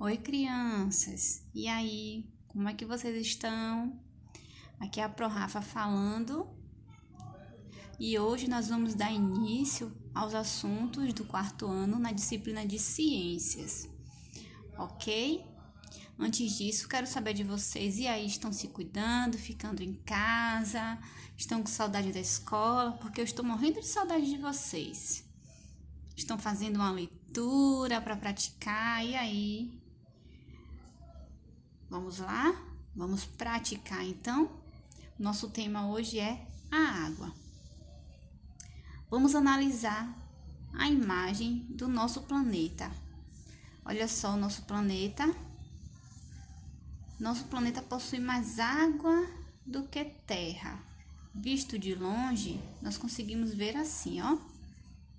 Oi, crianças! E aí, como é que vocês estão? Aqui é a Pro Rafa falando e hoje nós vamos dar início aos assuntos do quarto ano na disciplina de ciências, ok? Antes disso, quero saber de vocês. E aí, estão se cuidando, ficando em casa? Estão com saudade da escola? Porque eu estou morrendo de saudade de vocês. Estão fazendo uma leitura para praticar? E aí? Vamos lá? Vamos praticar então? Nosso tema hoje é a água. Vamos analisar a imagem do nosso planeta. Olha só o nosso planeta. Nosso planeta possui mais água do que terra. Visto de longe, nós conseguimos ver assim, ó.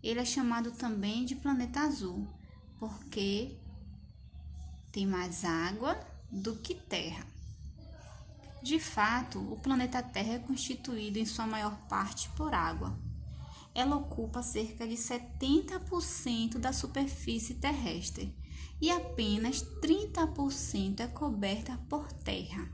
Ele é chamado também de planeta azul, porque tem mais água do que terra. De fato, o planeta Terra é constituído em sua maior parte por água. Ela ocupa cerca de 70% da superfície terrestre e apenas 30% é coberta por terra.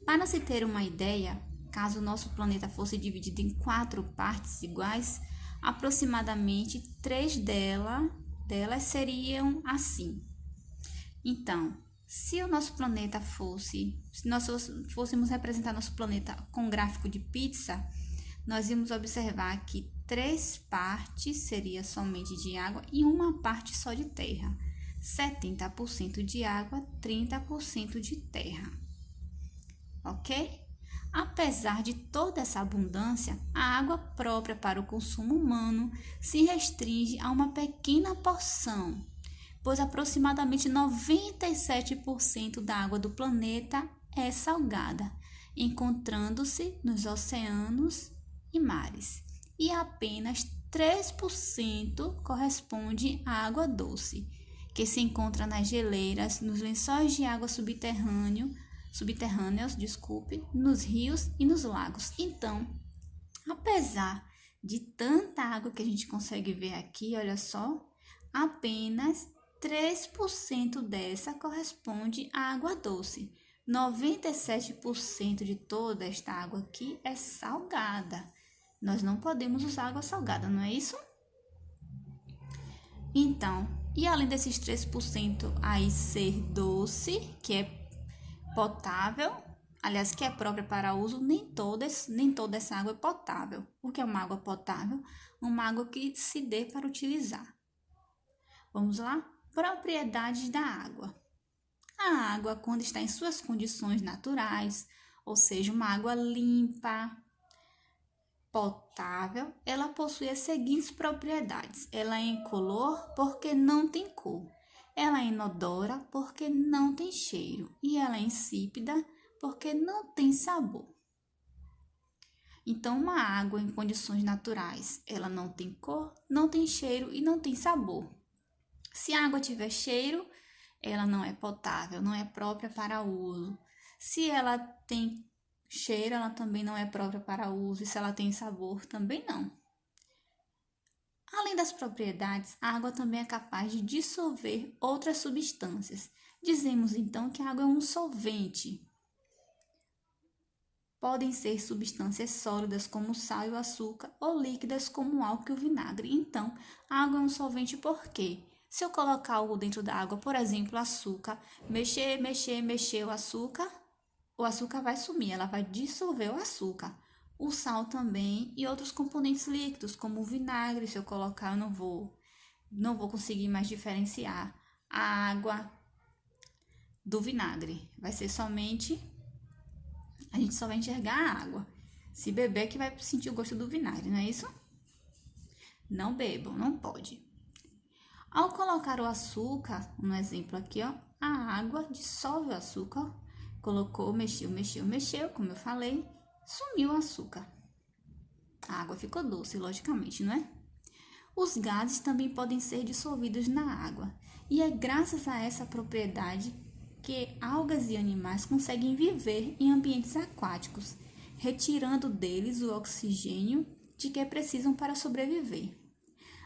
Para se ter uma ideia, caso o nosso planeta fosse dividido em 4 partes iguais, aproximadamente 3 delas seriam assim. Então, se nós fôssemos representar nosso planeta com um gráfico de pizza, nós íamos observar que 3 partes seria somente de água e uma parte só de terra. 70% de água, 30% de terra. Ok? Apesar de toda essa abundância, a água própria para o consumo humano se restringe a uma pequena porção, pois aproximadamente 97% da água do planeta é salgada, encontrando-se nos oceanos e mares, e apenas 3% corresponde à água doce, que se encontra nas geleiras, nos lençóis de água subterrâneos, nos rios e nos lagos. Então, apesar de tanta água que a gente consegue ver aqui, olha só, apenas 3% dessa corresponde à água doce. 97% de toda esta água aqui é salgada. Nós não podemos usar água salgada, não é isso? Então, e além desses 3% aí ser doce, que é potável, aliás, que é própria para uso, nem toda essa água é potável. O que é uma água potável? Uma água que se dê para utilizar. Vamos lá? Propriedades da água. A água, quando está em suas condições naturais, ou seja, uma água limpa, potável, ela possui as seguintes propriedades. Ela é incolor porque não tem cor. Ela é inodora porque não tem cheiro. E ela é insípida porque não tem sabor. Então, uma água em condições naturais, ela não tem cor, não tem cheiro e não tem sabor. Se a água tiver cheiro, ela não é potável, não é própria para uso. Se ela tem cheiro, ela também não é própria para uso. E se ela tem sabor, também não. Além das propriedades, a água também é capaz de dissolver outras substâncias. Dizemos então que a água é um solvente. Podem ser substâncias sólidas como o sal e o açúcar ou líquidas como o álcool e o vinagre. Então, a água é um solvente por quê? Se eu colocar algo dentro da água, por exemplo, açúcar, mexer o açúcar vai sumir, ela vai dissolver o açúcar. O sal também e outros componentes líquidos, como o vinagre, se eu colocar, eu não vou conseguir mais diferenciar a água do vinagre. A gente só vai enxergar a água. Se beber que vai sentir o gosto do vinagre, não é isso? Não bebam, não pode. Ao colocar o açúcar, um exemplo aqui, ó, a água dissolve o açúcar. Colocou, mexeu, como eu falei, sumiu o açúcar. A água ficou doce, logicamente, não é? Os gases também podem ser dissolvidos na água. E é graças a essa propriedade que algas e animais conseguem viver em ambientes aquáticos, retirando deles o oxigênio de que precisam para sobreviver.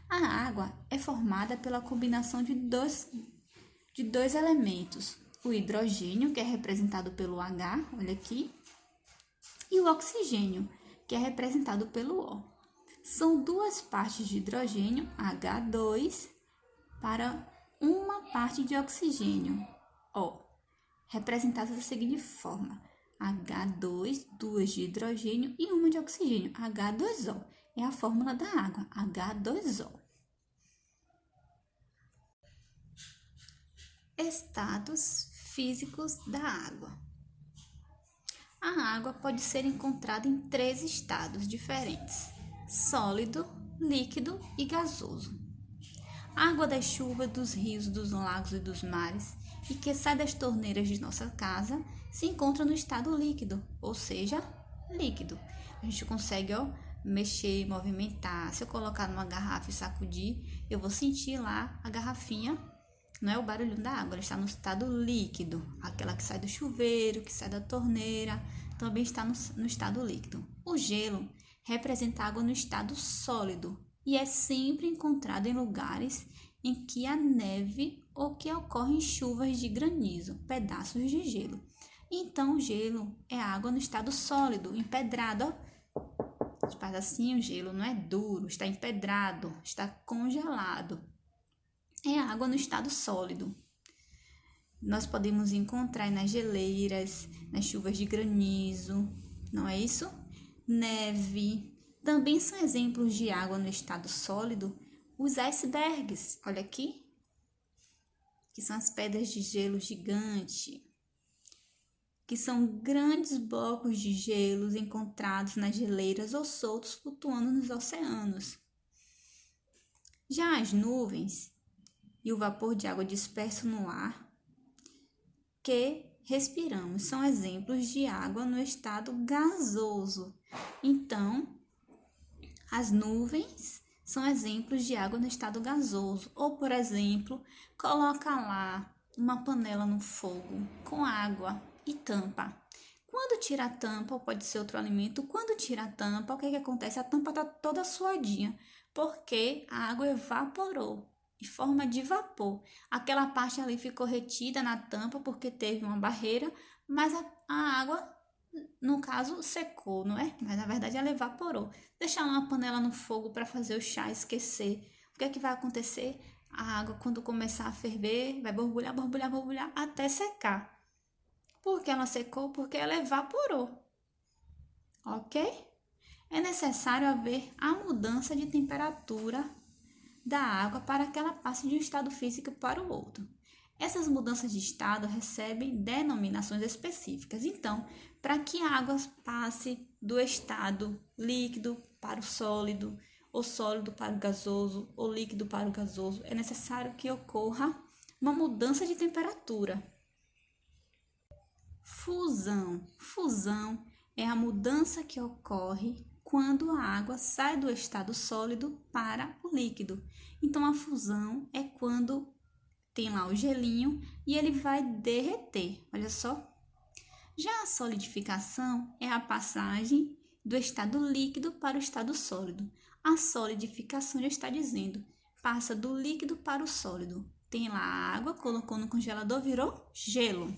A água é formada pela combinação de dois de dois elementos, o hidrogênio, que é representado pelo H, olha aqui, e o oxigênio, que é representado pelo O. São duas partes de hidrogênio, H2, para uma parte de oxigênio, O, representado da seguinte forma: H2, duas de hidrogênio e uma de oxigênio, H2O. É a fórmula da água, H2O. Estados físicos da água. A água pode ser encontrada em 3 estados diferentes: sólido, líquido e gasoso. A água das chuvas, dos rios, dos lagos e dos mares e que sai das torneiras de nossa casa se encontra no estado líquido, ou seja, líquido. A gente consegue, mexer, movimentar. Se eu colocar numa garrafa e sacudir, eu vou sentir lá a garrafinha, não é o barulho da água, ela está no estado líquido. Aquela que sai do chuveiro, que sai da torneira, também está no estado líquido. O gelo representa a água no estado sólido e é sempre encontrado em lugares em que há neve ou que ocorrem chuvas de granizo, pedaços de gelo. Então, o gelo é água no estado sólido, empedrado. Faz assim, o gelo não é duro, está empedrado, está congelado. É água no estado sólido. Nós podemos encontrar nas geleiras, nas chuvas de granizo, não é isso? Neve. Também são exemplos de água no estado sólido os icebergs, olha aqui, que são as pedras de gelo gigante, que são grandes blocos de gelos encontrados nas geleiras ou soltos flutuando nos oceanos. Já as nuvens e o vapor de água disperso no ar que respiramos são exemplos de água no estado gasoso. Então, as nuvens são exemplos de água no estado gasoso. Ou, por exemplo, coloca lá uma panela no fogo com água e tampa. Quando tira a tampa, ou pode ser outro alimento, quando tira a tampa, o que acontece? A tampa está toda suadinha, porque a água evaporou em forma de vapor. Aquela parte ali ficou retida na tampa porque teve uma barreira, mas a água, no caso, secou, não é? Mas na verdade ela evaporou. Deixar uma panela no fogo para fazer o chá esquecer. O que é que vai acontecer? A água, quando começar a ferver, vai borbulhar, borbulhar, borbulhar até secar. Por que ela secou? Porque ela evaporou. Ok? É necessário haver a mudança de temperatura da água para que ela passe de um estado físico para o outro. Essas mudanças de estado recebem denominações específicas. Então, para que a água passe do estado líquido para o sólido, ou sólido para o gasoso, ou líquido para o gasoso, é necessário que ocorra uma mudança de temperatura. Fusão. Fusão é a mudança que ocorre quando a água sai do estado sólido para o líquido. Então, a fusão é quando tem lá o gelinho e ele vai derreter, olha só. Já a solidificação é a passagem do estado líquido para o estado sólido. A solidificação já está dizendo, passa do líquido para o sólido. Tem lá a água, colocou no congelador, virou gelo.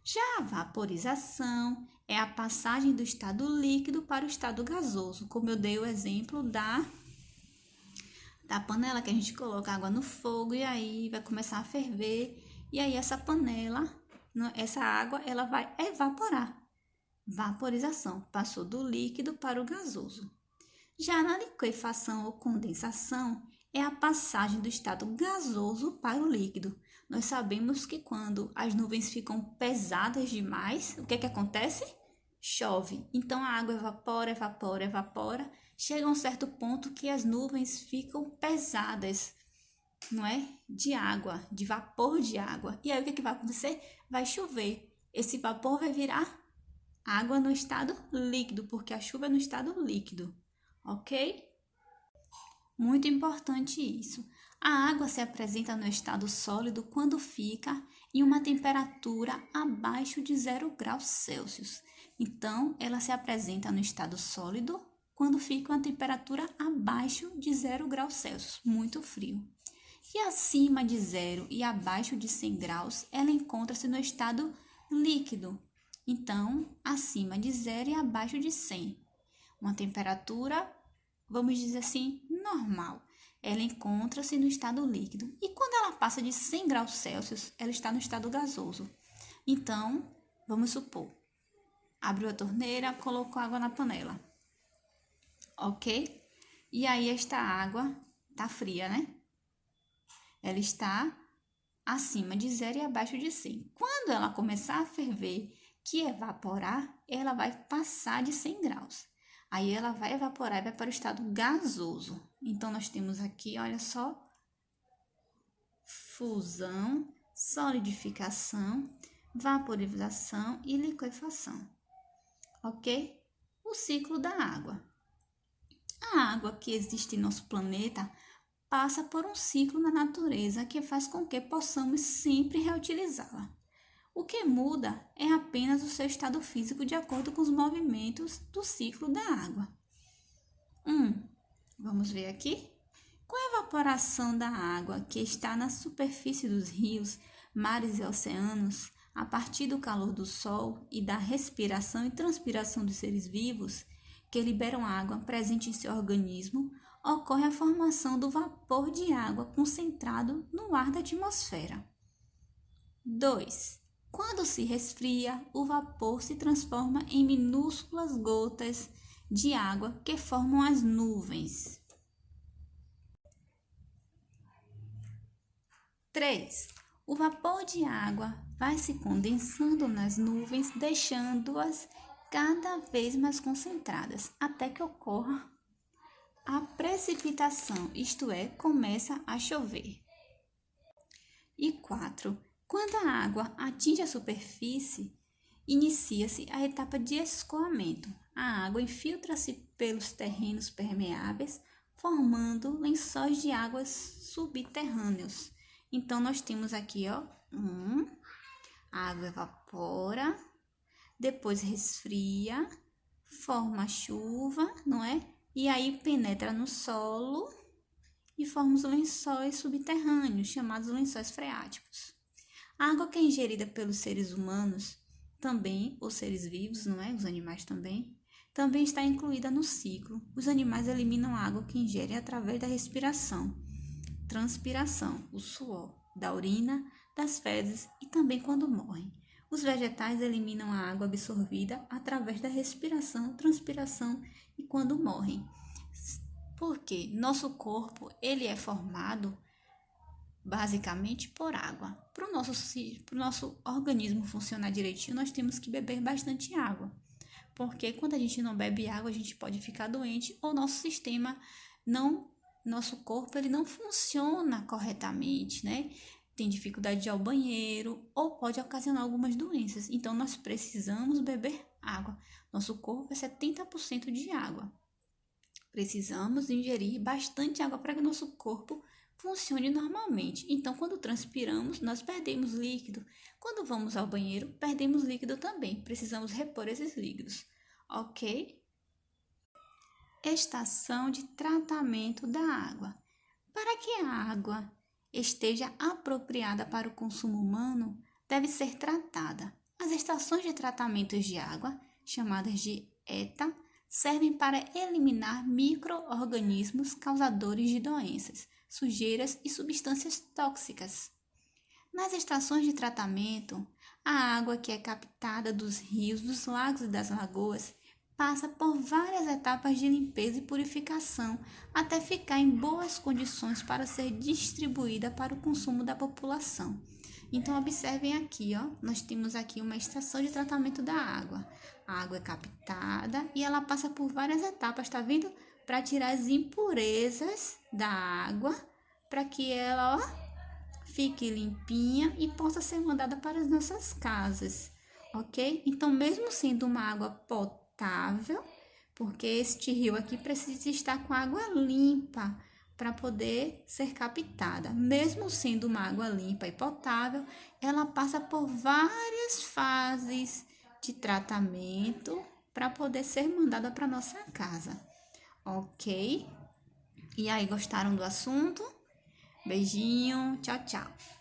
Já a vaporização é a passagem do estado líquido para o estado gasoso, como eu dei o exemplo da panela que a gente coloca água no fogo e aí vai começar a ferver e aí essa panela, essa água, ela vai evaporar. Vaporização, passou do líquido para o gasoso. Já na liquefação ou condensação, é a passagem do estado gasoso para o líquido. Nós sabemos que quando as nuvens ficam pesadas demais, o que acontece? Chove. Então a água evapora, evapora, evapora. Chega a um certo ponto que as nuvens ficam pesadas, não é? De água, de vapor de água. E aí o que vai acontecer? Vai chover. Esse vapor vai virar água no estado líquido, porque a chuva é no estado líquido, ok? Muito importante isso. A água se apresenta no estado sólido quando fica em uma temperatura abaixo de 0 graus Celsius. Então, ela se apresenta no estado sólido quando fica uma temperatura abaixo de 0 graus Celsius, muito frio. E acima de 0 e abaixo de 100 graus, ela encontra-se no estado líquido. Então, acima de 0 e abaixo de 100. Uma temperatura, vamos dizer assim, normal. Ela encontra-se no estado líquido. E quando ela passa de 100 graus Celsius, ela está no estado gasoso. Então, vamos supor, abriu a torneira, colocou água na panela. Ok? E aí esta água está fria, né? Ela está acima de 0 e abaixo de 100. Quando ela começar a ferver, que evaporar, ela vai passar de 100 graus. Aí ela vai evaporar e vai para o estado gasoso. Então, nós temos aqui, olha só, fusão, solidificação, vaporização e liquefação. Ok? O ciclo da água. A água que existe em nosso planeta passa por um ciclo na natureza que faz com que possamos sempre reutilizá-la. O que muda é apenas o seu estado físico de acordo com os movimentos do ciclo da água. Vamos ver aqui? Com a evaporação da água que está na superfície dos rios, mares e oceanos, a partir do calor do sol e da respiração e transpiração dos seres vivos, que liberam água presente em seu organismo, ocorre a formação do vapor de água concentrado no ar da atmosfera. 2. Quando se resfria, o vapor se transforma em minúsculas gotas de água que formam as nuvens. 3. O vapor de água vai se condensando nas nuvens, deixando-as cada vez mais concentradas, até que ocorra a precipitação, isto é, começa a chover. E 4. Quando a água atinge a superfície, inicia-se a etapa de escoamento. A água infiltra-se pelos terrenos permeáveis, formando lençóis de águas subterrâneos. Então, nós temos aqui, ó, a água evapora, depois resfria, forma chuva, não é? E aí penetra no solo e forma os lençóis subterrâneos, chamados lençóis freáticos. A água que é ingerida pelos seres humanos, também, os seres vivos, não é? Os animais também está incluída no ciclo. Os animais eliminam a água que ingerem através da respiração, transpiração, o suor, da urina, das fezes e também quando morrem. Os vegetais eliminam a água absorvida através da respiração, transpiração e quando morrem. Porque nosso corpo ele é formado basicamente por água. Para o nosso organismo funcionar direitinho, nós temos que beber bastante água. Porque quando a gente não bebe água, a gente pode ficar doente ou nosso corpo ele não funciona corretamente, né? Tem dificuldade de ir ao banheiro ou pode ocasionar algumas doenças. Então, nós precisamos beber água. Nosso corpo é 70% de água. Precisamos ingerir bastante água para que nosso corpo funcione normalmente. Então, quando transpiramos, nós perdemos líquido. Quando vamos ao banheiro, perdemos líquido também. Precisamos repor esses líquidos, ok? Estação de tratamento da água. Para que a água esteja apropriada para o consumo humano, deve ser tratada. As estações de tratamento de água, chamadas de ETA, servem para eliminar micro-organismos causadores de doenças, sujeiras e substâncias tóxicas. Nas estações de tratamento, a água que é captada dos rios, dos lagos e das lagoas passa por várias etapas de limpeza e purificação até ficar em boas condições para ser distribuída para o consumo da população. Então, observem aqui, ó, nós temos aqui uma estação de tratamento da água. A água é captada e ela passa por várias etapas, tá vendo? Para tirar as impurezas da água, para que ela, ó, fique limpinha e possa ser mandada para as nossas casas, ok? Então, mesmo sendo uma água potável, porque este rio aqui precisa estar com água limpa para poder ser captada. Mesmo sendo uma água limpa e potável, ela passa por várias fases de tratamento para poder ser mandada para nossa casa, ok? E aí, gostaram do assunto? Beijinho, tchau, tchau.